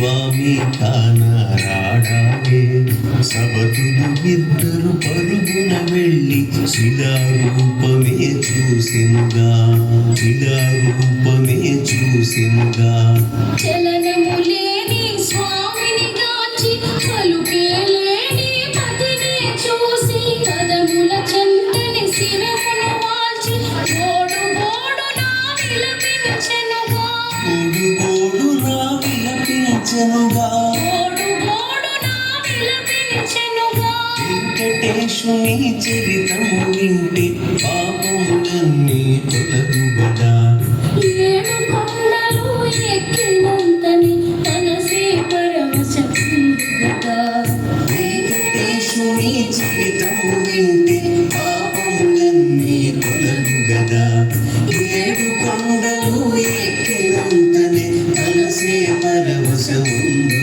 స్వామి కానరాడాలే. సబతులు ఇద్దరు పరుగున వెళ్ళి శిలారూపమే చూసెనుగా, శిలారూపమే చూసెనుగా. చలనము లేని స్వామిని గాచి పలుకే లేని పతిని చూసి పదముల చెంతని శిరమును వాల్చి గోడు గోడునా విలపించెనుగా, గోడు గోడునా విలపించెనుగా, గోడు గోడునా విలపించెనుగా. వెంకటేశుని చరితము వింటే పాపములన్నీ తొలగుబడా. ఏడు కొండలు ఎక్కినంతని మనసే పరవశించుగా. వెంకటేశుని చరితము వింటే పాపములన్నీ తొలగుగదా. ఏడు కొండలు ఎక్కినంతనే మనసే పరవశముందు